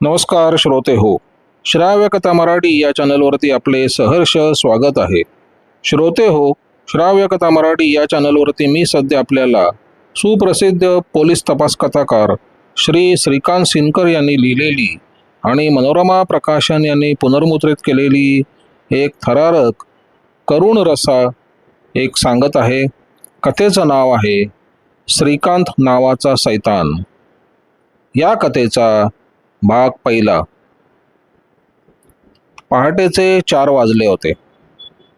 नमस्कार श्रोते हो. श्राव्य कथा मराठी या चॅनलवरती आपले सहर्ष स्वागत आहे. श्रोते हो, श्राव्य कथा मराठी या चॅनलवरती मी सध्या आपल्याला सुप्रसिद्ध पोलीस तपास कथाकार श्री श्रीकांत सिनकर यांनी लिहिलेली आणि मनोरमा प्रकाशन यांनी पुनर्मुद्रित केलेली एक थरारक करुण रसा एक सांगत आहे. कथेचं नाव आहे श्रीकांत नावाचा सैतान. या कथेचा भाग पहिला. पहाटेचे 4 वाजले होते.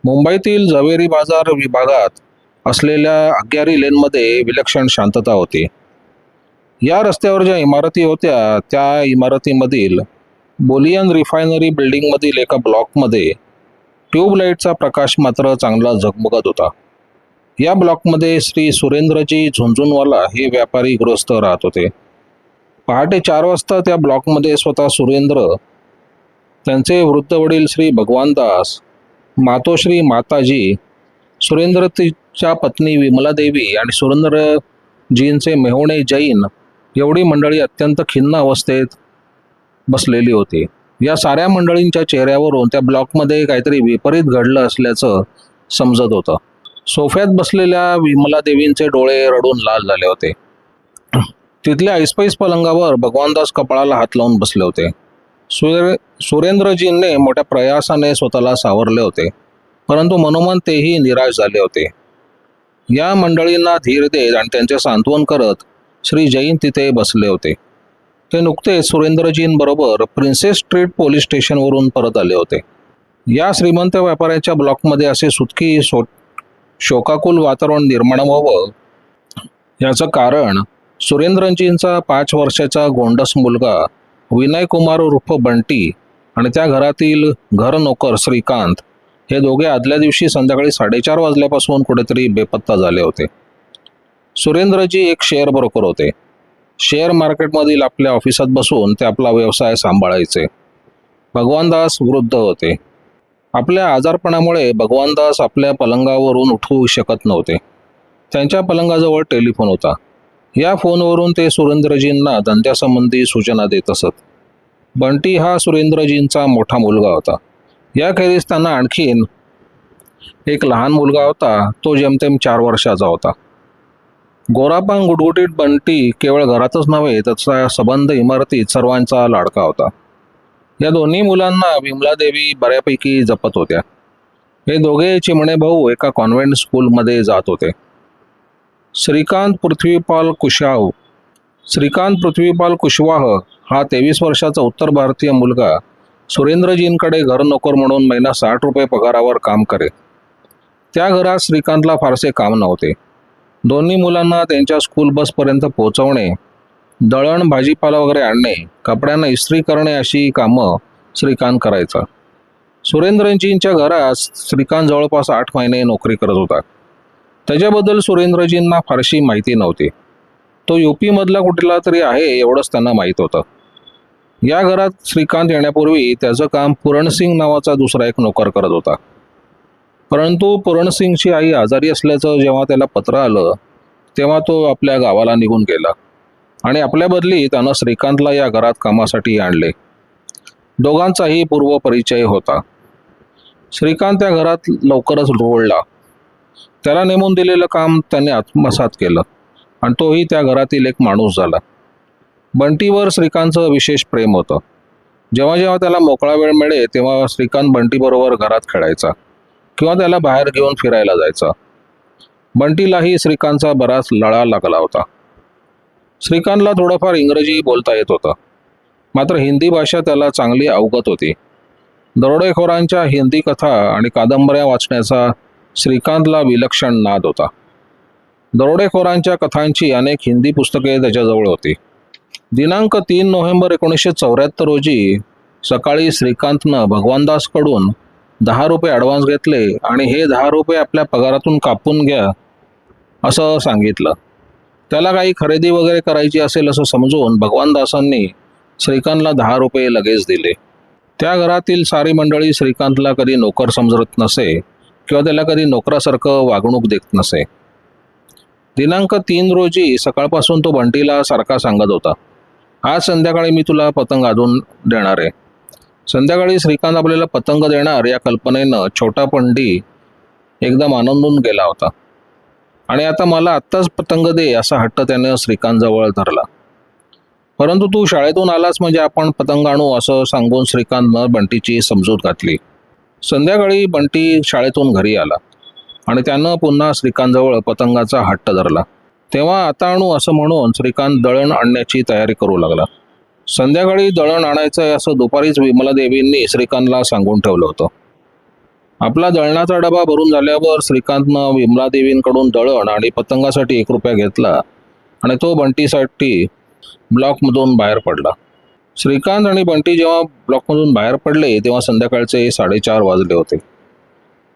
मुंबईतील झवेरी बाजार विभागात असलेल्या अग्यारी लेनमध्ये विलक्षण शांतता होती. या रस्त्यावर ज्या इमारती होत्या त्या इमारतीमधील बोलियन रिफायनरी बिल्डिंगमधील एका ब्लॉकमध्ये ट्यूबलाईटचा प्रकाश मात्र चांगला झगमगत होता. या ब्लॉकमध्ये श्री सुरेंद्रजी झुंझुनवाला हे व्यापारी गृहस्थ राहत होते. पहाटे 4 वाजता त्या ब्लॉकमध्ये स्वतः सुरेंद्र, त्यांचे वृद्ध वडील श्री भगवानदास, मातोश्री माताजी, सुरेंद्रच्या पत्नी विमलादेवी आणि सुरेंद्रजींचे मेहुणे जैन एवढी मंडळी अत्यंत खिन्न अवस्थेत बसलेली होती. या साऱ्या मंडळींच्या चेहऱ्यावरून त्या ब्लॉकमध्ये काहीतरी विपरीत घडलं असल्याचं समजत होतं. सोफ्यात बसलेल्या विमलादेवींचे डोळे रडून लाल झाले होते. तिथल्या ऐसपैस पलंगावर भगवानदास कपाळाला हात लावून बसले होते. सुरेंद्रजींनी मोठ्या प्रयासाने स्वतःला सावरले होते, परंतु मनोमन तेही निराश झाले होते. या मंडळींना धीर देत आणि त्यांचे सांत्वन करत श्री जैन तिथे बसले होते. ते नुकतेच सुरेंद्रजींबरोबर प्रिन्सेस स्ट्रीट पोलीस स्टेशनवरून परत आले होते. या श्रीमंत व्यापाऱ्याच्या ब्लॉकमध्ये असे सुटकी शोकाकुल वातावरण निर्माण व्हावं याचं कारण सुरेंद्रजींचा 5 वर्षाचा गोंडस मुलगा विनय कुमार उर्फ बंटी आणि त्या घरातील घर नोकर श्रीकांत हे दोघे आदल्या दिवशी संध्याकाळी 4:30 वाजल्यापासून कुठेतरी बेपत्ता झाले होते. सुरेंद्रजी एक शेअर ब्रोकर होते. शेअर मार्केटमधील आपल्या ऑफिसात बसून ते आपला व्यवसाय सांभाळायचे. भगवानदास वृद्ध होते. आपल्या आजारपणामुळे भगवानदास आपल्या पलंगावरून उठू शकत नव्हते. त्यांच्या पलंगाजवळ टेलिफोन होता. या फोनवरून ते सुरेंद्रजींना धंद्यासंबंधी सूचना देत असत. बंटी हा सुरेंद्रजींचा मोठा मुलगा होता. याखेरीज त्यांना आणखीन एक लहान मुलगा होता. तो जेमतेम 4 वर्षाचा होता. गोरापान गुटगुटीत बंटी केवळ घरातच नव्हे त्याचा संबंध इमारतीत सर्वांचा लाडका होता. या दोन्ही मुलांना विमलादेवी बऱ्यापैकी जपत होत्या. हे दोघे चिमणे भाऊ एका कॉन्व्हेंट स्कूलमध्ये जात होते. श्रीकांत पृथ्वीपाल कुशवाह हा 23 वर्षाचा उत्तर भारतीय मुलगा सुरेंद्रजींकडे घर नोकर म्हणून महिना 60 रुपये पगारावर काम करे. त्या घरात श्रीकांतला फारसे काम नव्हते. दोन्ही मुलांना त्यांच्या स्कूल बसपर्यंत पोहोचवणे, दळण भाजीपाला वगैरे आणणे, कपड्यांना इस्त्री करणे अशी कामं श्रीकांत करायचा. सुरेंद्रजींच्या घरात श्रीकांत जवळपास 8 महिने नोकरी करत होता. त्याच्याबद्दल सुरेंद्रजींना फारशी माहिती नव्हती. तो UP-मधला कुठला तरी आहे एवढंच त्यांना माहीत होतं. या घरात श्रीकांत येण्यापूर्वी त्याचं काम पूरणसिंग नावाचा दुसरा एक नोकर करत होता. परंतु पूरणसिंगची आई आजारी असल्याचं जेव्हा त्याला पत्र आलं तेव्हा तो आपल्या गावाला निघून गेला आणि आपल्या बदली त्यानं श्रीकांतला या घरात कामासाठी आणले. दोघांचाही पूर्वपरिचय होता. श्रीकांत त्या घरात लवकरच रुळला. त्याला नेमून दिलेलं काम त्याने आत्मसात केलं आणि तोही त्या घरातील एक माणूस झाला. बंटीवर श्रीकांतचं विशेष प्रेम होतं. जेव्हा जेव्हा त्याला मोकळा वेळ मिळे तेव्हा श्रीकांत बंटीबरोबर घरात खेळायचा किंवा त्याला बाहेर घेऊन फिरायला जायचा. बंटीलाही श्रीकांतचा बराच लळा लागला होता. श्रीकांतला थोडंफार इंग्रजी बोलता येत होतं, मात्र हिंदी भाषा त्याला चांगली अवगत होती. दरोडेखोरांच्या हिंदी कथा आणि कादंबऱ्या वाचण्याचा श्रीकांतला विलक्षण नाद होता. दरोडेखोरांच्या कथांची अनेक हिंदी पुस्तके त्याच्याजवळ होती. दिनांक 3 नोव्हेंबर 1974 रोजी सकाळी श्रीकांतनं भगवानदासकडून 10 रुपये ॲडव्हान्स घेतले आणि हे 10 रुपये आपल्या पगारातून कापून घ्या असं सांगितलं. त्याला काही खरेदी वगैरे करायची असेल असं समजून भगवानदासांनी श्रीकांतला 10 रुपये लगेच दिले. त्या घरातील सारी मंडळी श्रीकांतला कधी नोकर समजत नसे किंवा त्याला कधी नोकरासारखं वागणूक देत नसे. दिनांक 3 रोजी सकाळपासून तो बंटीला सारखा सांगत होता, आज संध्याकाळी मी तुला पतंग आणून देणार आहे. संध्याकाळी श्रीकांत आपल्याला पतंग देणार या कल्पनेनं छोटा बंटी एकदम आनंदून गेला होता. आणि आता मला आत्ताच पतंग दे असा हट्ट त्याने श्रीकांतजवळ धरला. परंतु तू शाळेतून आलास म्हणजे आपण पतंग आणू असं सांगून श्रीकांतनं बंटीची समजूत घातली. संध्याकाळी बंटी शाळेतून घरी आला आणि त्यानं पुन्हा श्रीकांतजवळ पतंगाचा हट्ट धरला. तेव्हा आता आणू असं म्हणून श्रीकांत दळण आणण्याची तयारी करू लागला. संध्याकाळी दळण आणायचं आहे असं दुपारीच विमलादेवींनी श्रीकांतला सांगून ठेवलं होतं. आपला दळणाचा डबा भरून झाल्यावर श्रीकांतनं विमलादेवींकडून दळण आणि पतंगासाठी 1 रुपया घेतला आणि तो बंटीसाठी ब्लॉकमधून बाहेर पडला. श्रीकांत आणि बंटी जेव्हा ब्लॉकमधून बाहेर पडले तेव्हा संध्याकाळचे 4:30 वाजले होते.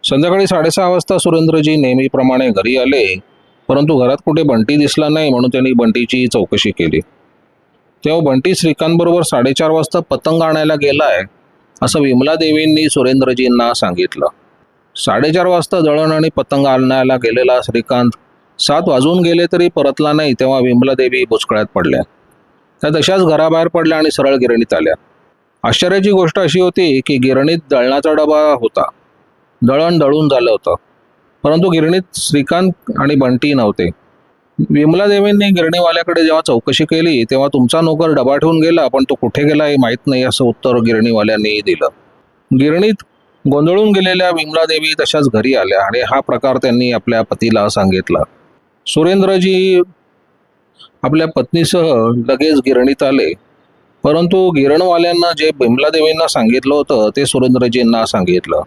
संध्याकाळी 6:30 वाजता सुरेंद्रजी नेहमीप्रमाणे घरी आले, परंतु घरात कुठे बंटी दिसला नाही म्हणून त्यांनी बंटीची चौकशी केली. तेव्हा बंटी श्रीकांतबरोबर 4:30 वाजता पतंग आणायला गेलाय असं विमलादेवींनी सुरेंद्रजींना सांगितलं. 4:30 वाजता दळण आणि पतंग आणायला गेलेला श्रीकांत 7 वाजून गेले तरी परतला नाही तेव्हा विमलादेवी बुचकळ्यात पडल्या. त्या तशाच घराबाहेर पडल्या आणि सरळ गिरणीत आल्या. आश्चर्याची गोष्ट अशी होती की गिरणीत दळणाचा डबा होता. दळण दळून झालं होतं, परंतु गिरणीत श्रीकांत आणि बंटी नव्हते. विमलादेवींनी गिरणीवाल्याकडे जेव्हा चौकशी केली तेव्हा तुमचा नोकर डबा ठेवून गेला, पण तो कुठे गेला हे माहीत नाही असं उत्तर गिरणीवाल्यांनी दिलं. गिरणीत गोंधळून गेलेल्या विमलादेवी तशाच घरी आल्या आणि हा प्रकार त्यांनी आपल्या पतीला सांगितला. सुरेंद्रजी आपल्या पत्नीसह लगेच गिरणीत आले, परंतु गिरणवाल्यांना जे विमलादेवींना सांगितलं होतं ते सुरेंद्रजींना सांगितलं.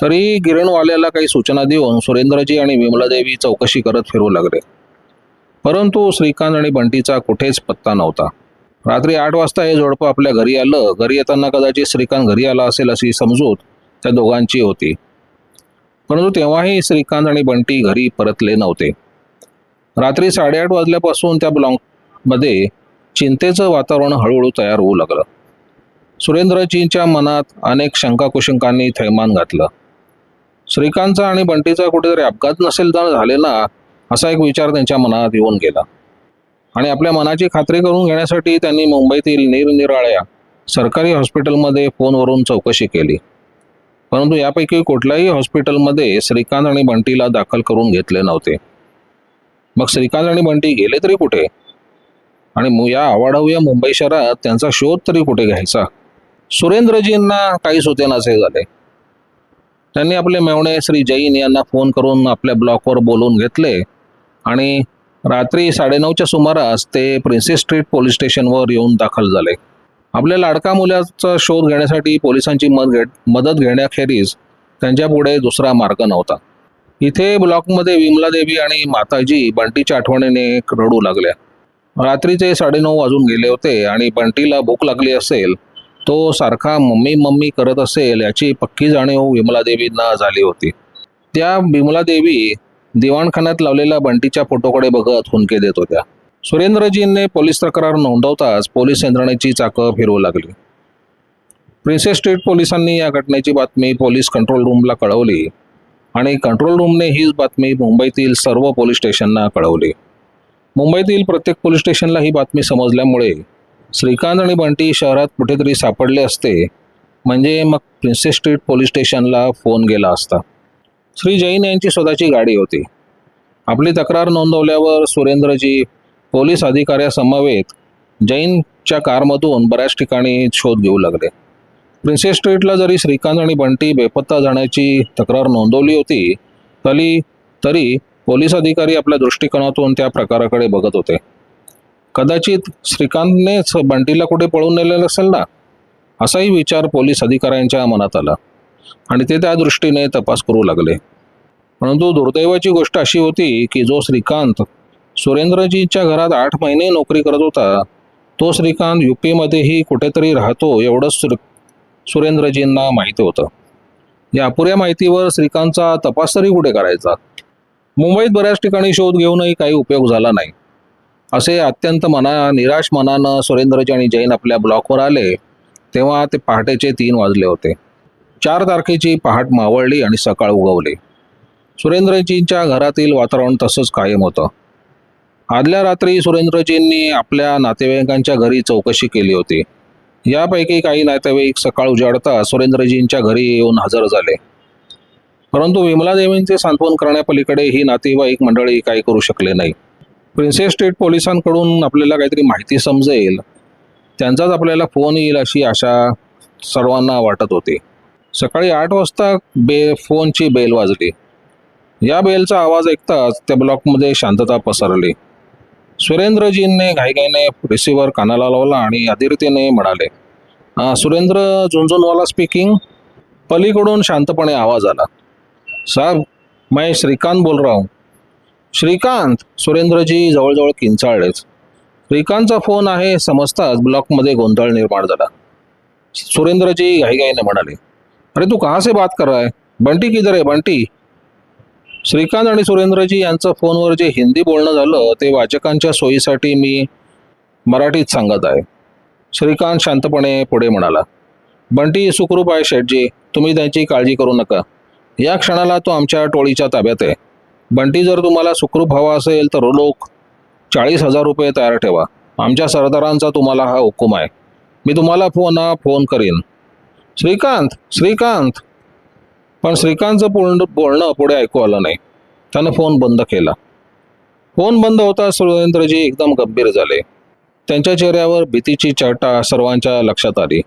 तरी गिरणवाल्याला काही सूचना देऊन सुरेंद्रजी आणि विमलादेवी चौकशी करत फिरू लागले, परंतु श्रीकांत आणि बंटीचा कुठेच पत्ता नव्हता. रात्री 8 वाजता हे जोडपं आपल्या घरी आलं. घरी येताना कदाचित श्रीकांत घरी आला असेल अशी समजूत त्या दोघांची होती, परंतु तेव्हाही श्रीकांत आणि बंटी घरी परतले नव्हते. रात्री 8:30 वाजल्यापासून त्या ब्लॉकमध्ये चिंतेचं वातावरण हळूहळू तयार होऊ लागलं. सुरेंद्रजींच्या मनात अनेक शंकाकुशंकांनी थैमान घातलं. श्रीकांतचा आणि बंटीचा कुठेतरी अपघात नसेल तर झाले ना असा एक विचार त्यांच्या मनात येऊन गेला आणि आपल्या मनाची खात्री करून घेण्यासाठी त्यांनी मुंबईतील निरनिराळ्या सरकारी हॉस्पिटलमध्ये फोनवरून चौकशी केली, परंतु यापैकी कुठल्याही हॉस्पिटलमध्ये श्रीकांत आणि बंटीला दाखल करून घेतले नव्हते. मग श्रीकांत आणि बंटी गेले तरी कुठे आणि या आवाढव्य मुंबई शहरात त्यांचा शोध तरी कुठे घ्यायचा? सुरेंद्रजींना काही सुचेनासे झाले. त्यांनी आपले मेव्हणे श्री जैन यांना फोन करून आपल्या ब्लॉकवर बोलवून घेतले आणि रात्री 9:30च्या सुमारास ते प्रिन्सेस स्ट्रीट पोलीस स्टेशनवर येऊन दाखल झाले. आपल्या लाडका मुलाचा शोध घेण्यासाठी पोलिसांची मदत घेण्याखेरीज त्यांच्यापुढे दुसरा मार्ग नव्हता. इथे ब्लॉकमध्ये विमलादेवी आणि माताजी बंटीच्या आठवणीने रडू लागल्या. रात्रीचे 9:30 वाजून गेले होते आणि बंटीला भूक लागली असेल, तो सारखा मम्मी मम्मी करत असेल याची पक्की जाणीव विमलादेवींना झाली होती. त्या विमलादेवी दिवाणखान्यात लावलेल्या बंटीच्या फोटोकडे बघत हुंदके देत होत्या. सुरेंद्रजींनी पोलीस तक्रार नोंदवताच पोलीस यंत्रणेची चाकं फिरवू लागली. प्रिन्सेस स्ट्रीट पोलिसांनी या घटनेची बातमी पोलीस कंट्रोल रूमला कळवली आणि कंट्रोल रूमने हीच बातमी मुंबईतील सर्व पोलीस स्टेशनना कळवली. मुंबईतील प्रत्येक पोलीस स्टेशनला ही बातमी समजल्यामुळे श्रीकांत आणि बंटी शहरात कुठेतरी सापडले असते, म्हणजे मग प्रिन्सेस स्ट्रीट पोलीस स्टेशनला फोन गेला असता. श्री जैन यांची स्वतःची गाडी होती. आपली तक्रार नोंदवल्यावर सुरेंद्रजी पोलीस अधिकाऱ्यासमवेत जैनच्या कारमधून बऱ्याच ठिकाणी शोध घेऊ लागले. प्रिन्सेस स्ट्रीटला जरी श्रीकांत आणि बंटी बेपत्ता जाण्याची तक्रार नोंदवली होती तरी पोलीस अधिकारी आपल्या दृष्टिकोनातून त्या प्रकाराकडे बघत होते. कदाचित श्रीकांतनेच बंटीला कुठे पळून नेलेलं असेल ना असाही विचार पोलीस अधिकाऱ्यांच्या मनात आला आणि ते त्या दृष्टीने तपास करू लागले. परंतु दुर्दैवाची गोष्ट अशी होती की जो श्रीकांत सुरेंद्रजीच्या घरात 8 महिने नोकरी करत होता, तो श्रीकांत UP-मध्येही कुठेतरी राहतो एवढंच सुरेंद्रजींना माहिती होतं. या अपुऱ्या माहितीवर श्रीकांतचा तपास तरी कुठे करायचा? मुंबईत बऱ्याच ठिकाणी शोध घेऊनही काही उपयोग झाला नाही. असे अत्यंत निराश मनानं सुरेंद्रजी आणि जैन आपल्या ब्लॉकवर आले तेव्हा ते पहाटेचे 3 वाजले होते. 4 तारखेची पहाट मावळली आणि सकाळ उगवली. सुरेंद्रजींच्या घरातील वातावरण तसंच कायम होतं. आदल्या रात्री सुरेंद्रजींनी आपल्या नातेवाईकांच्या घरी चौकशी केली होती. यापैकी काही नातेवाईक सकाळ उजाडता सुरेंद्रजींच्या घरी येऊन हजर झाले. परंतु विमला देवींचे सांत्वन करण्यापलीकडे ही नातेवाईक मंडळी काही करू शकले नाही. प्रिन्सेस स्टेट पोलिसांकडून आपल्याला काहीतरी माहिती समजेल, त्यांचाच आपल्याला फोन येईल अशी आशा सर्वांना वाटत होती. सकाळी 8 वाजता फोनची बेल वाजली. या बेलचा आवाज ऐकताच त्या ब्लॉकमध्ये शांतता पसरली. सुरेंद्रजींनी घाईघाईने रिसिव्हर कानाला लावला आणि अधीरतेने म्हणाले, सुरेंद्र झुंझुनवाला स्पीकिंग. पलीकडून शांतपणे आवाज आला, साहब मैं श्रीकांत बोल रहा हूँ. श्रीकांत. सुरेंद्रजी जवळजवळ किंचाळलेच. श्रीकांतचा फोन आहे समजताच ब्लॉकमध्ये गोंधळ निर्माण झाला. सुरेंद्रजी घाईघाईने म्हणाले, अरे तू कहाँ से बात कर रहा है? बंटी किधर है बंटी? श्रीकांत आणि सुरेंद्रजी यांचं फोनवर जे हिंदी बोलणं झालं ते वाचकांच्या सोयीसाठी मी मराठीत सांगत आहे. श्रीकांत शांतपणे पुढे म्हणाला, बंटी सुखरूप आहे शेठजी, तुम्ही त्याची काळजी करू नका. या क्षणाला तो आमच्या टोळीच्या ताब्यात आहे. बंटी, जर तुम्हाला सुखरूप हवा असेल तर रोख 40,000 रुपये तयार ठेवा. आमच्या सरदारांचा तुम्हाला हा हुकूम आहे. मी तुम्हाला फोन करीन. श्रीकांत श्रीकांत. पण श्रीकांतचं बोलणं पुढे ऐकू आलं नाही. त्यानं फोन बंद केला. फोन बंद होता सुरेंद्रजी एकदम गंभीर झाले. त्यांच्या चेहऱ्यावर भीतीची चेहटा सर्वांच्या लक्षात आली.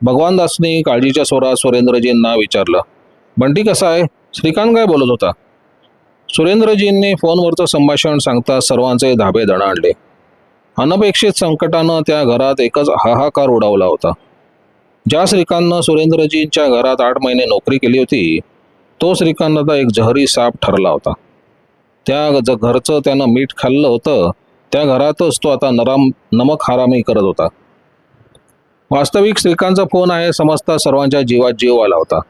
भगवानदासनी काळजीच्या स्वरात सुरेंद्रजींना विचारलं, बंटी कसा आहे? श्रीकांत काय बोलत होता? सुरेंद्रजींनी फोनवरचं संभाषण सांगता सर्वांचे धाबे दणाणले. अनपेक्षित संकटानं त्या घरात एकच हाहाकार उडावला होता. ज्या श्रीकांतनं सुरेंद्रजींच्या घरात 8 महिने नोकरी केली होती, तो श्रीकांत आता एक जहरी साप ठरला होता. त्या घरचं त्यानं मीठ खाल्लं होतं, त्या घरातच तो आता नमक हरामी करत होता. वास्तविक श्रीकांतचा फोन आहे समजता सर्वांच्या जीवात जीव आला होता.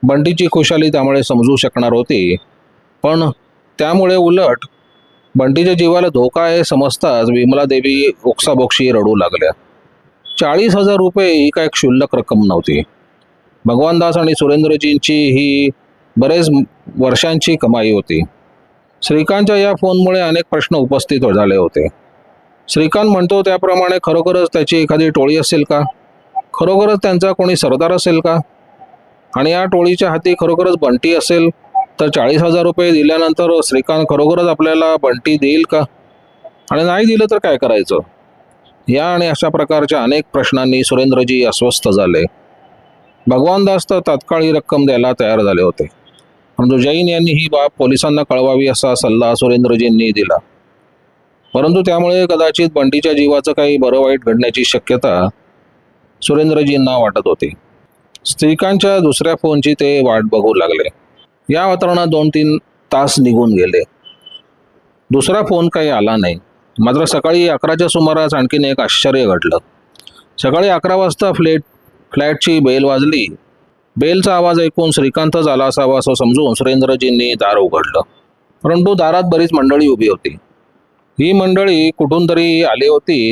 बंटीची खुशाली त्यामुळे समजू शकणार होती, पण त्यामुळे उलट बंटीच्या जीवाला धोका आहे समजताच विमला देवी ओक्साबोक्षी रडू लागल्या. 40,000 रुपये ही काय क्षुल्लक रक्कम नव्हती. भगवानदास आणि सुरेंद्रजींची ही बरेच वर्षांची कमाई होती. श्रीकांतच्या या फोनमुळे अनेक प्रश्न उपस्थित झाले होते. श्रीकांत म्हणतो त्याप्रमाणे खरोखरच त्याची एखादी टोळी असेल का? खरोखरच त्यांचा कोणी सरदार असेल का? आणि या टोळीच्या हाती खरोखरच बंटी असेल तर 40,000 रुपये दिल्यानंतर श्रीकांत खरोखरच आपल्याला बंटी देईल का? आणि नाही दिलं तर काय करायचं? या आणि अशा प्रकारच्या अनेक प्रश्नांनी सुरेंद्रजी अस्वस्थ झाले. भगवानदास तर तात्काळ ही रक्कम द्यायला तयार झाले होते, परंतु जैन यांनी ही बाब पोलिसांना कळवावी असा सल्ला सुरेंद्रजींनी दिला. परंतु त्यामुळे कदाचित बंटीच्या जीवाचं काही बरं वाईट घडण्याची शक्यता सुरेंद्रजींना वाटत होती. श्रीकांतच्या दुसऱ्या फोनची ते वाट बघू लागले. या वातावरणात 2-3 तास निघून गेले. दुसरा फोन काही आला नाही. मात्र सकाळी 11च्या सुमारास आणखीन एक आश्चर्य घडलं. सकाळी 11 वाजता फ्लॅटची बेल वाजली. बेलचा आवाज ऐकून श्रीकांतच आला असावा असं समजून सुरेंद्रजींनी दार उघडलं. परंतु दारात बरीच मंडळी उभी होती. ही मंडळी कुठून तरी आली होती.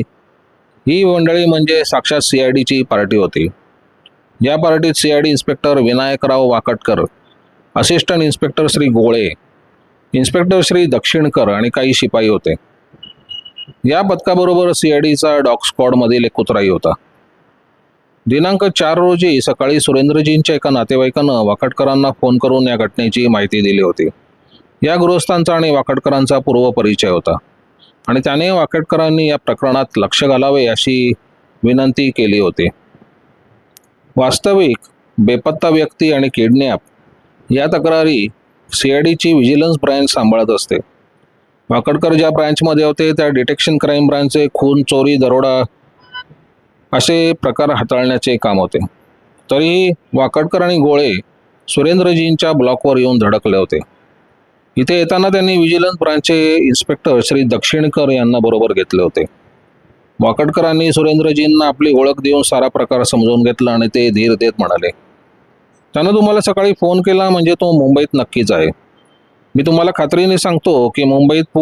ही मंडळी म्हणजे साक्षात CIDची पार्टी होती. या पार्टीत CID inspector Vinayakrao Wakatkar, assistant inspector Shri Gole, inspector Shri Dakshinkar आणि काही शिपाई होते. या पथकाबरोबर CIDचा डॉग स्क्वॉडमधील एक कुत्राई होता. दिनांक 4 रोजी सकाळी सुरेंद्रजींच्या एका नातेवाईकानं वाकटकरांना फोन करून या घटनेची माहिती दिली होती. या गृहस्थांचा आणि वाकटकरांचा पूर्वपरिचय होता आणि त्याने वाकटकरांनी या प्रकरणात लक्ष घालावे अशी विनंती केली होती. वास्तविक बेपत्ता व्यक्ती आणि किडनॅप या तक्रारी CIDची व्हिजिलन्स ब्रँच सांभाळत असते. वाकटकर ज्या ब्रँचमध्ये होते त्या डिटेक्शन क्राईम ब्रँचचे खून, चोरी, दरोडा असे प्रकार हाताळण्याचे काम होते. तरीही वाकटकर आणि गोळे सुरेंद्रजींच्या ब्लॉकवर येऊन धडकले होते. इथे येताना त्यांनी व्हिजिलन्स ब्रांचचे इन्स्पेक्टर श्री दक्षिणकर यांना बरोबर घेतले होते. वाकटकरांनी सुरेंद्रजींना आपली ओळख देऊन सारा प्रकार समजून घेतला आणि ते धीर देत म्हणाले, त्यानं तुम्हाला सकाळी फोन केला म्हणजे तो मुंबईत नक्कीच आहे. मी तुम्हाला खात्रीने सांगतो की मुंबईत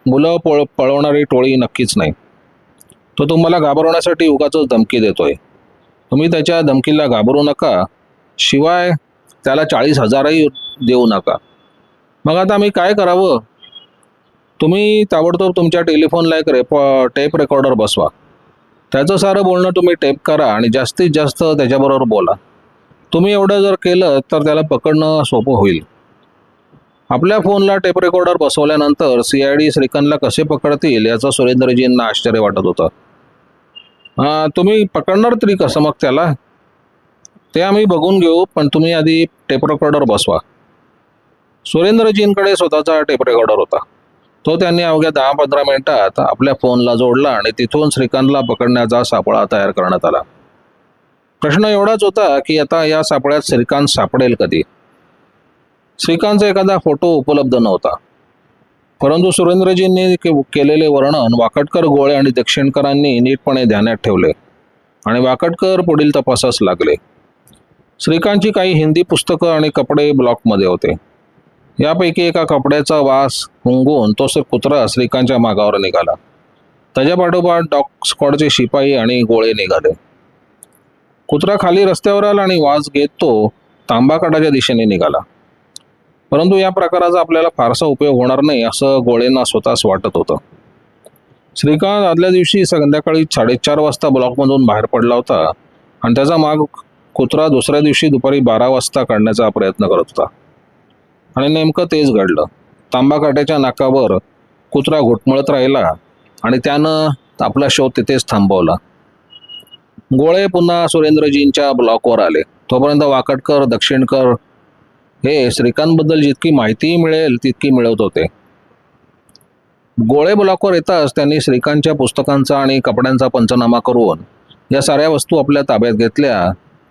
मुलं पळवणारी टोळी नक्कीच नाही. तो तुम्हाला घाबरवण्यासाठी उगाचच धमकी देतोय. तुम्ही त्याच्या धमकीला घाबरू नका, शिवाय त्याला 40,000ही देऊ नका. मग आता मी काय करावं? तुम्ही ताबडतोब तुमच्या टेलिफोनला एक टेप रेकॉर्डर बसवा. त्याचं सारं बोलणं तुम्ही टेप करा आणि जास्तीत जास्त त्याच्याबरोबर बोला. तुम्ही एवढं जर केलं तर त्याला पकडणं सोपं होईल. आपल्या फोनला टेप रेकॉर्डर बसवल्यानंतर CID श्रीकांतला कसे पकडतील याचं सुरेंद्रजींना आश्चर्य वाटत होतं. तुम्ही पकडणार तरी कसं मग त्याला? ते आम्ही बघून घेऊ, पण तुम्ही आधी टेप रेकॉर्डर बसवा. सुरेंद्रजींकडे स्वतःचा टेप रेकॉर्डर होता. तो त्यांनी अवघ्या 10-15 मिनिटात आपल्या फोनला जोडला आणि तिथून श्रीकांतला पकडण्याचा सापळा तयार करण्यात आला. प्रश्न एवढाच होता की आता या सापळ्यात श्रीकांत सापडेल कधी? श्रीकांतचा एखादा फोटो उपलब्ध नव्हता, परंतु सुरेंद्रजींनी केलेले वर्णन वाकडकर, गोळे आणि दक्षिणकरांनी नीटपणे ध्यानात ठेवले आणि वाकडकर पुढील तपासास लागले. श्रीकांतची काही हिंदी पुस्तकं आणि कपडे ब्लॉकमध्ये होते. यापैकी एका कपड्याचा वास हुंगून तो कुत्रा श्रीकांतच्या मागावर निघाला. त्याच्या पाठोपाठ डॉग स्क्वॉडचे शिपाई आणि गोळे निघाले. कुत्रा खाली रस्त्यावर आला आणि वास घेत तो तांबाकाठाच्या दिशेने निघाला. परंतु या प्रकाराचा आपल्याला फारसा उपयोग होणार नाही असं गोळेंना स्वतःच वाटत होतं. श्रीकांत आदल्या दिवशी संध्याकाळी 4:30 वाजता ब्लॉकमधून बाहेर पडला होता आणि त्याचा माग कुत्रा दुसऱ्या दिवशी दुपारी 12 वाजता काढण्याचा प्रयत्न करत होता. आणि नेमकं तेच घडलं. तांबाकाट्याच्या नाकावर कुत्रा घुटमळत राहिला आणि त्यानं आपला शोध तिथेच थांबवला. गोळे पुन्हा सुरेंद्रजींच्या ब्लॉकवर आले. तोपर्यंत वाकडकर, दक्षिणकर हे श्रीकांतबद्दल जितकी माहिती मिळेल तितकी मिळवत होते. गोळे ब्लॉकवर येताच त्यांनी श्रीकांतच्या पुस्तकांचा आणि कपड्यांचा पंचनामा करून या साऱ्या वस्तू आपल्या ताब्यात घेतल्या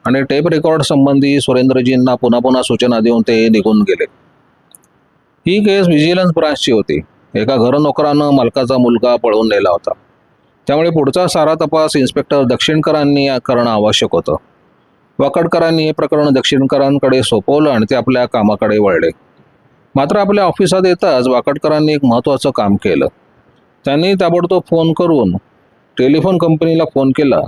आणि टेप रेकॉर्ड संबंधी सुरेंद्रजींना पुन्हा पुन्हा सूचना देऊन ते निघून गेले. ही केस व्हिजिलन्स ब्रांचची होती. एका घरनोकरानं मालकाचा मुलगा पळवून नेला होता. त्यामुळे पुढचा सारा तपास इन्स्पेक्टर दक्षिणकरांनी करणं आवश्यक होतं. वाकडकरांनी हे प्रकरण दक्षिणकरांकडे सोपवलं आणि ते आपल्या कामाकडे वळले. मात्र आपल्या ऑफिसात येताच वाकडकरांनी एक महत्त्वाचं काम केलं. त्यांनी ताबडतोब फोन करून टेलिफोन कंपनीला फोन केला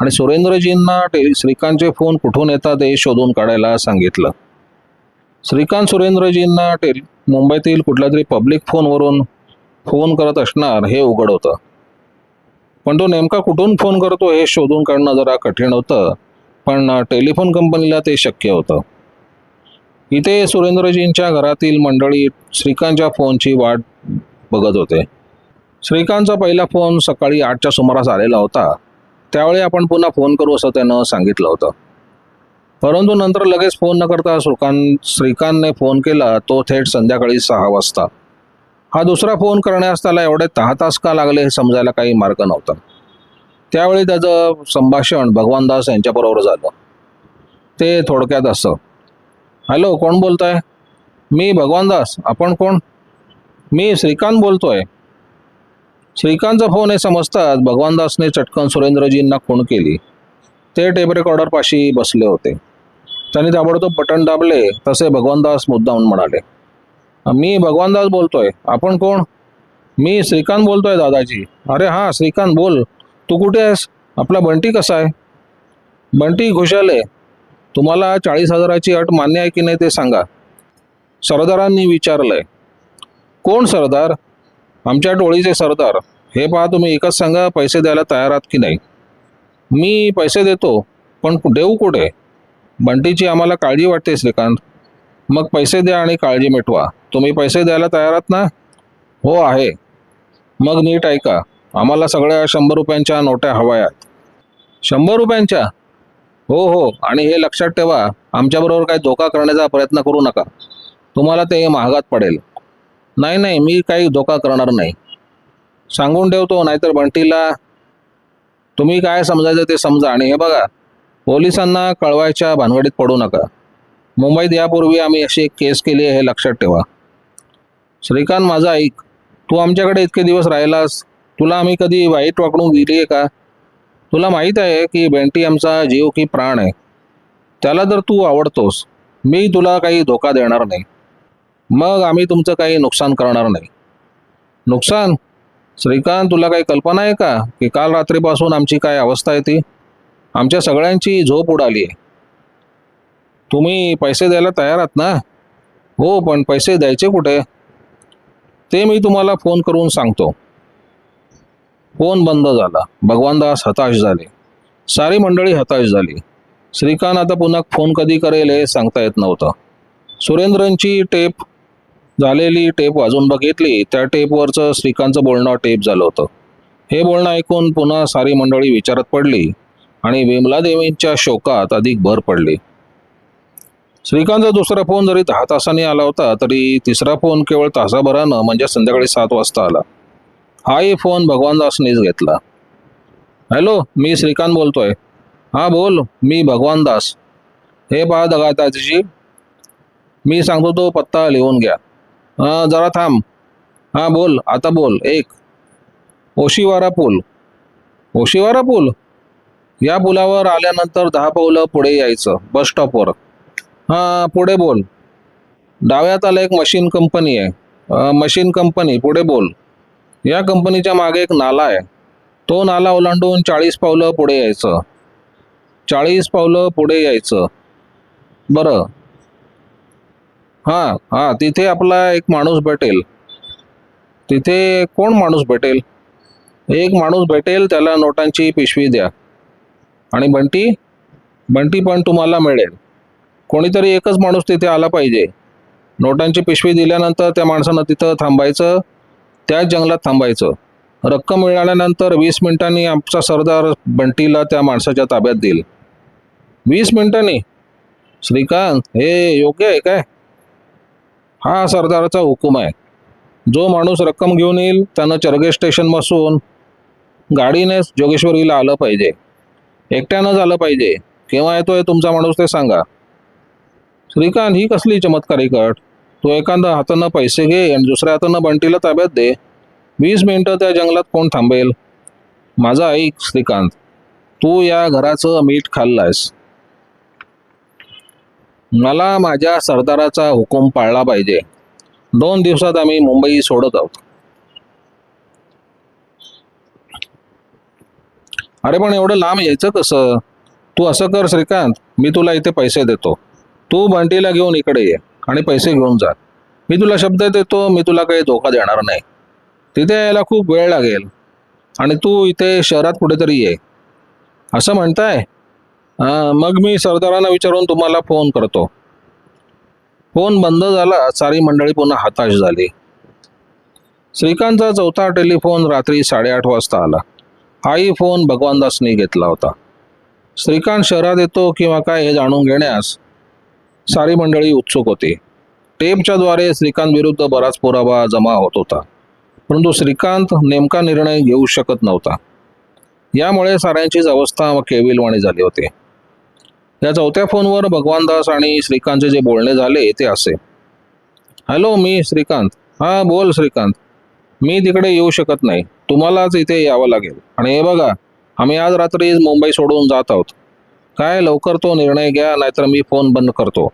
आणि सुरेंद्रजींना श्रीकांतचे फोन कुठून येतात हे शोधून काढायला सांगितलं. श्रीकांत सुरेंद्रजींना मुंबईतील कुठल्या तरी पब्लिक फोनवरून फोन करत असणार हे उघड होतं. पण तो नेमका कुठून फोन करतो हे शोधून काढणं जरा कठीण होतं, पण टेलिफोन कंपनीला ते शक्य होतं. इथे सुरेंद्रजींच्या घरातील मंडळी श्रीकांतच्या फोनची वाट बघत होते. श्रीकांतचा पहिला फोन सकाळी 8च्या सुमारास आलेला होता. त्यावेळी आपण पुन्हा फोन करू असं त्यानं सांगितलं होतं. परंतु नंतर लगेच फोन न करता श्रीकांतने फोन केला तो थेट संध्याकाळी 6 वाजता. हा दुसरा फोन करण्यास त्याला एवढे 10 तास का लागले हे समजायला काही मार्ग नव्हता. त्यावेळी त्याचं संभाषण भगवानदास यांच्याबरोबर झालं. ते थोडक्यात असं: हॅलो, कोण बोलताय? मी भगवानदास. आपण कोण? मी श्रीकांत बोलतोय. श्रीकांतचा फोन हे समजताच भगवानदासने चटकन सुरेंद्रजींना खूण केली. ते टेप रेकॉर्डर पाशी बसले होते. त्यांनी ताबडतोब बटन दाबले. तसे भगवानदास मुद्दामून म्हणाले, मी भगवानदास बोलतोय. आपण कोण? मी श्रीकांत बोलतोय दादाजी. अरे हां श्रीकांत, बोल. तू कुठे आहेस? आपला बंटी कसा आहे? बंटी खुशाल आहे. तुम्हाला 40,000ची अट मान्य आहे की नाही ते सांगा. सरदारांनी विचारलंय. कोण सरदार? आमच्या टोळीचे सरदार. हे पहा, तुम्ही एकच सांगा, पैसे द्यायला तयार आहात की नाही? मी पैसे देतो, पण देऊ कुठे? बंटीची आम्हाला काळजी वाटते श्रीकांत. मग पैसे द्या आणि काळजी मिटवा. तुम्ही पैसे द्यायला तयार आहात ना? हो आहे. मग नीट ऐका, आम्हाला सगळ्या 100 रुपयांच्या नोट्या हव्या आहेत. 100 रुपयांच्या? हो हो. आणि हे लक्षात ठेवा, आमच्याबरोबर काही धोका करण्याचा प्रयत्न करू नका. तुम्हाला ते महागात पडेल. नाही नाही, मी काही धोका करणार नाही. सांगून ठेवतो, नाहीतर बंटीला. तुम्ही काय समजायचं ते समजा. आणि हे बघा, पोलिसांना कळवायच्या भानगडीत पडू नका. मुंबईत यापूर्वी आम्ही अशी एक केस केली आहे हे लक्षात ठेवा. श्रीकांत, माझं ऐक. तू आमच्याकडे इतके दिवस राहिलास, तुला आम्ही कधी वाईट वागणूक दिली आहे का? तुला माहीत आहे की बंटी आमचा जीव की प्राण आहे. त्याला जर तू आवडतोस, मी तुला काही धोका देणार नाही. मग आम्ही तुमचं काही नुकसान करणार नाही. नुकसान? श्रीकांत, तुला काही कल्पना आहे का की काल रात्रीपासून आमची काय अवस्था आहे ती? आमच्या सगळ्यांची झोप उडाली आहे. तुम्ही पैसे द्यायला तयार आहात ना? हो, पण पैसे द्यायचे कुठे? ते मी तुम्हाला फोन करून सांगतो. फोन बंद झाला. भगवानदास हताश झाले. सारी मंडळी हताश झाली. श्रीकांत आता पुन्हा फोन कधी करेल हे सांगता येत नव्हतं. सुरेंद्रनची झालेली टेप वाजून बघितली. त्या टेपवरचं श्रीकांतचं बोलणं टेप झालं होतं. हे बोलणं ऐकून पुन्हा सारी मंडळी विचारात पडली आणि विमलादेवींच्या शोकात अधिक भर पडली. श्रीकांतचा दुसरा फोन जरी 10 तासांनी आला होता तरी तिसरा फोन केवळ तासाभरानं म्हणजे संध्याकाळी 7 वाजता आला. हाही फोन भगवानदासनेच घेतला. हॅलो, मी श्रीकांत बोलतोय. हां बोल, मी भगवानदास. हे पहा दगाताजी, मी सांगतो तो पत्ता लिहून घ्या. जरा थांब. हां बोल, आता बोल. 1 ओशिवारा पूल. ओशिवारा पूल? या पुलावर आल्यानंतर 10 पावलं पुढे यायचं, बस स्टॉपवर. हां पुढे बोल. डाव्यात आला एक मशीन कंपनी आहे. मशीन कंपनी, पुढे बोल. या कंपनीच्या मागे एक नाला आहे. तो नाला ओलांडून 40 पावलं पुढे यायचं. 40 पावलं पुढे यायचं. बरं. हां हां, तिथे आपला एक माणूस भेटेल. तिथे कोण माणूस भेटेल? एक माणूस भेटेल, त्याला नोटांची पिशवी द्या. आणि बंटी? बंटी पण तुम्हाला मिळेल. कोणीतरी एकच माणूस तिथे आला पाहिजे. नोटांची पिशवी दिल्यानंतर त्या माणसानं तिथं थांबायचं, त्याच जंगलात थांबायचं. रक्कम मिळाल्यानंतर 20 मिनिटांनी आमचा सरदार बंटीला त्या माणसाच्या ताब्यात देईल. 20 मिनिटांनी? श्रीकांत, हे योग्य आहे काय? हा सरदाराचा हुकूम आहे. जो माणूस रक्कम घेऊन येईल त्यानं चर्गे स्टेशन बसून गाडीने जोगेश्वरीला आलं पाहिजे. एकट्यानं झालं पाहिजे. केव्हा येतोय तुमचा माणूस ते सांगा. श्रीकांत, ही कसली चमत्कारी कट? तू एखादा हातानं पैसे घे आणि दुसऱ्या हातानं बंटीला ताब्यात दे. 20 मिनिटं त्या जंगलात कोण थांबेल? माझं ऐक श्रीकांत, तू या घराचं मीठ खाल्लायस. मला माझ्या सरदाराचा हुकूम पाळला पाहिजे. 2 दिवसात आम्ही मुंबई सोडत आहोत. अरे पण एवढं लांब यायचं कसं? तू असं कर श्रीकांत, मी तुला इथे पैसे देतो. तू बंटीला घेऊन इकडे ये आणि पैसे घेऊन जा. मी तुला शब्द देतो, मी तुला काही धोका देणार नाही. तिथे यायला खूप वेळ लागेल आणि तू इथे शहरात कुठेतरी ये. असं म्हणताय? मग मी सरदारांना विचारून तुम्हाला फोन करतो. फोन बंद झाला. सारी मंडळी पुन्हा हताश झाली. श्रीकांतचा चौथा टेलिफोन रात्री 8:30 वाजता आला. हाही फोन भगवानदासने घेतला होता. श्रीकांत शहरात येतो किंवा काय हे जाणून घेण्यास सारी मंडळी उत्सुक होती. टेपच्याद्वारे श्रीकांत विरुद्ध बराच पुरावा जमा होत होता, परंतु श्रीकांत नेमका निर्णय घेऊ शकत नव्हता. यामुळे साऱ्यांचीच अवस्था केविलवाणी झाली होती. या चौथ्या फोनवर भगवानदास आणि श्रीकांतचे जे बोलणे झाले ते असे. हॅलो, मी श्रीकांत. हां बोल श्रीकांत, मी तिकडे येऊ शकत नाही. तुम्हालाच इथे यावं लागेल. आणि हे बघा, आम्ही आज रात्री मुंबई सोडून जात आहोत. काय लवकर तो निर्णय घ्या, नाहीतर मी फोन बंद करतो.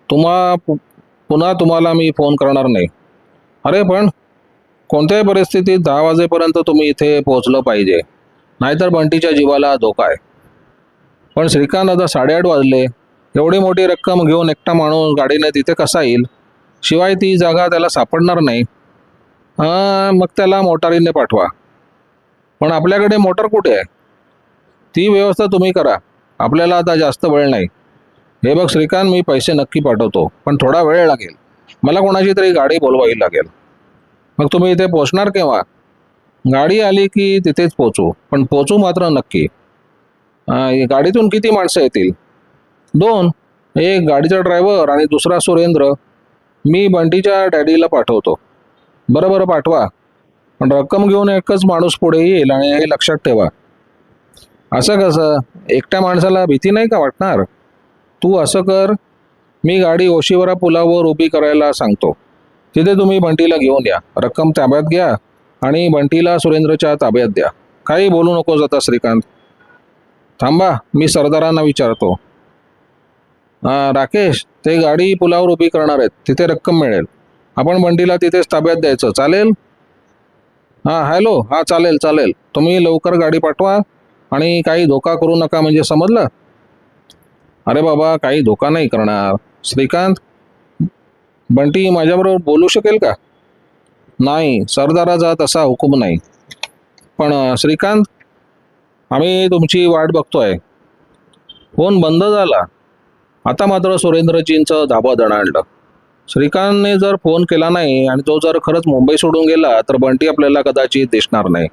पुन्हा तुम्हाला मी फोन करणार नाही. अरे पण कोणत्याही परिस्थितीत 10 वाजेपर्यंत तुम्ही इथे पोहोचलं पाहिजे, नाहीतर बंटीच्या जीवाला धोका आहे. पण श्रीकांत, आता 8:30 वाजले. एवढी मोठी रक्कम घेऊन एकटा माणूस गाडीने तिथे कसा येईल? शिवाय ती जागा त्याला सापडणार नाही. मग त्याला मोटारीने पाठवा. पण आपल्याकडे मोटर कुठे आहे? ती व्यवस्था तुम्ही करा. आपल्याला आता जास्त वेळ नाही. हे बघ श्रीकांत, मी पैसे नक्की पाठवतो, पण थोडा वेळ लागेल. मला कोणाची तरी गाडी बोलवावी लागेल. मग तुम्ही इथे पोहोचणार केव्हा? गाडी आली की तिथेच पोहोचू, पण पोहोचू मात्र नक्की. गाडीतून किती माणसं येतील? 2. एक गाडीचा ड्रायव्हर आणि दुसरा सुरेंद्र. मी बंटीच्या डॅडीला पाठवतो. बरं पाठवा, पण रक्कम घेऊन एकच माणूस पुढे येईल आणि हे लक्षात ठेवा. असं कसं? एकट्या माणसाला भीती नाही का वाटणार? तू असं कर, मी गाडी ओशिवरा पुलावर उभी करायला सांगतो. तिथे तुम्ही बंटीला घेऊन या, रक्कम ताब्यात घ्या आणि बंटीला सुरेंद्रच्या ताब्यात द्या. काही बोलू नकोस आता श्रीकांत. थांबा, मी सरदारांना विचारतो. राकेश, ते गाडी पुलावर उभी करणार आहेत. तिथे रक्कम मिळेल. आपण बंटीला तिथेच ताब्यात द्यायचं, चालेल? हॅलो, चालेल. तुम्ही लवकर गाडी पाठवा आणि काही धोका करू नका, म्हणजे समजलं? अरे बाबा, काही धोका नाही करणार. श्रीकांत, बंटी माझ्याबरोबर बोलू शकेल का? नाही, सरदाराचा तसा हुकूम नाही. पण श्रीकांत, आम्ही तुमची वाट बघतोय. फोन बंद झाला. आता मात्र सुरेंद्रजींचं धाबं दणाणलं. श्रीकांतने जर फोन केला नाही आणि तो जर खरंच मुंबई सोडून गेला तर बंटी आपल्याला कदाचित दिसणार नाही,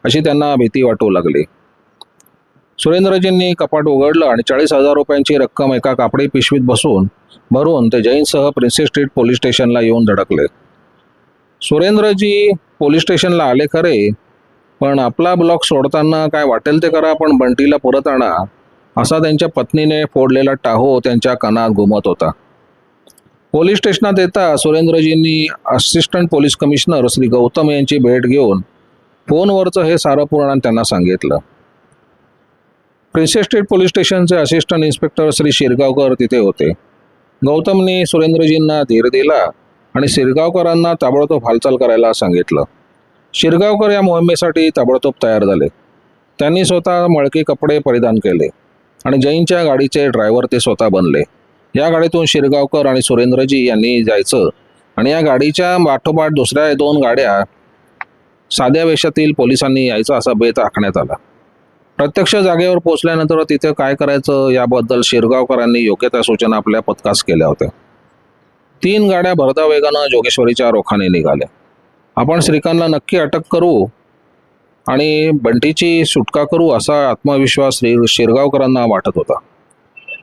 अशी त्यांना भीती वाटू लागली. सुरेंद्रजींनी कपाट उघडलं आणि 40,000 रुपयांची रक्कम एका कापडी पिशवीत भरून ते जैनसह प्रिन्सेस स्ट्रीट पोलीस स्टेशनला येऊन धडकले. सुरेंद्रजी पोलीस स्टेशनला आले खरे, पण आपला ब्लॉक सोडताना काय वाटेल ते करा, पण बंटीला परत आणा, असा त्यांच्या पत्नीने फोडलेला टाहो त्यांच्या कानात घुमत होता. पोलीस स्टेशनात येता सुरेंद्रजींनी assistant police commissioner Shri Gautam यांची भेट घेऊन फोनवरचं हे सारं पुराण त्यांना सांगितलं. प्रिन्सेस स्ट्रीट पोलीस स्टेशनचे असिस्टंट इन्स्पेक्टर श्री शिरगावकर तिथे होते. गौतमनी सुरेंद्रजींना धीर दिला आणि शिरगावकरांना ताबडतोब हालचाल करायला सांगितलं. शिरगावकर या मोहिमेसाठी ताबडतोब तयार झाले. त्यांनी स्वतः मळके कपडे परिधान केले आणि जैनच्या गाडीचे ड्रायव्हर ते स्वतः बनले. या गाडीतून शिरगावकर आणि सुरेंद्रजी यांनी जायचं आणि या गाडीच्या पाठोपाठ दुसऱ्या 2 गाड्या साध्या वेशातील पोलिसांनी यायचं असा बेत आखण्यात आला. प्रत्यक्ष जागेवर पोहोचल्यानंतर तिथे काय करायचं याबद्दल शिरगावकरांनी योग्य त्या सूचना आपल्या पथकास केल्या होत्या. 3 गाड्या भरधाव वेगानं जोगेश्वरीच्या रोखाने निघाल्या. आपण श्रीकांतला नक्की अटक करू आणि बंटीची सुटका करू असा आत्मविश्वास शिरगावकरांना वाटत होता.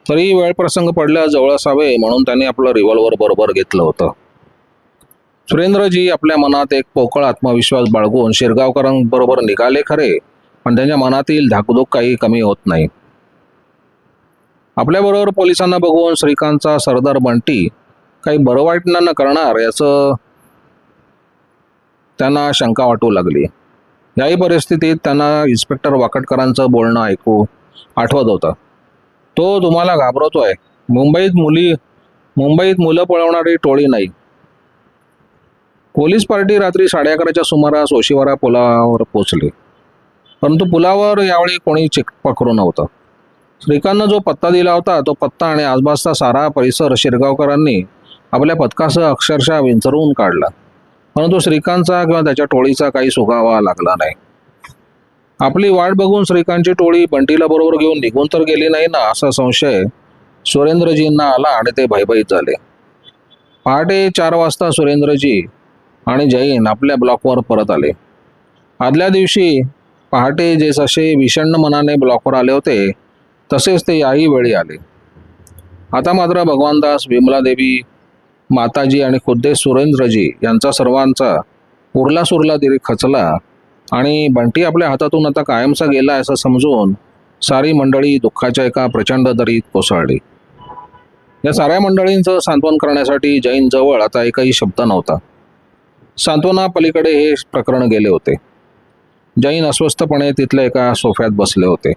तरी वेळप्रसंग पडल्यास जवळ असावे म्हणून त्यांनी आपलं रिव्हॉल्वर बरोबर घेतलं होतं. सुरेंद्रजी आपल्या मनात एक पोकळ आत्मविश्वास बाळगून शिरगावकरांबरोबर निघाले खरे, पण त्यांच्या मनातील धाकधूक काही कमी होत नाही. आपल्याबरोबर पोलिसांना बघून श्रीकांतचा सरदार बंटी काही बरं वाईट न करणार याचं त्यांना शंका वाटू लागली. याही परिस्थितीत त्यांना इन्स्पेक्टर वाकडकरांचं बोलणं आठवत होतं. तो तुम्हाला घाबरवतोय. मुंबईत मुलं पळवणारी टोळी नाही. पोलीस पार्टी रात्री 11:30च्या सुमारास ओशिवारा पुलावर पोहोचली, परंतु पुलावर यावेळी कोणी चिकपकरू नव्हतं. श्रीकांतनं जो पत्ता दिला होता तो पत्ता आणि आसपासचा सारा परिसर शिरगावकरांनी आपल्या पथकासह अक्षरशः विंचरून काढला, परंतु श्रीकांतचा किंवा त्याच्या टोळीचा काही सुगावा लागला नाही. आपली वाट बघून श्रीकांतची टोळी बंटीला बरोबर घेऊन निघून तर गेली नाही ना, असा संशय सुरेंद्रजींना आला आणि ते भयभीत झाले. पहाटे 4 वाजता सुरेंद्रजी आणि जैन आपल्या ब्लॉकवर परत आले. आदल्या दिवशी पहाटे जे जसे विषण्ण मनाने ब्लॉकवर आले होते तसेच ते याही वेळी आले. आता मात्र भगवानदास, विमलादेवी, माताजी आणि खुद्दे सुरेंद्रजी यांचा सर्वांचा उरला दिरी खचला आणि बंटी आपल्या हातातून आता कायमचा गेला असं समजून सारी मंडळी दुःखाच्या एका प्रचंड दरीत कोसळली. या साऱ्या मंडळींचं सांत्वन करण्यासाठी जैन जवळ आता एकही शब्द नव्हता. सांत्वना पलीकडे हे प्रकरण गेले होते. जैन अस्वस्थपणे तिथल्या एका सोफ्यात बसले होते.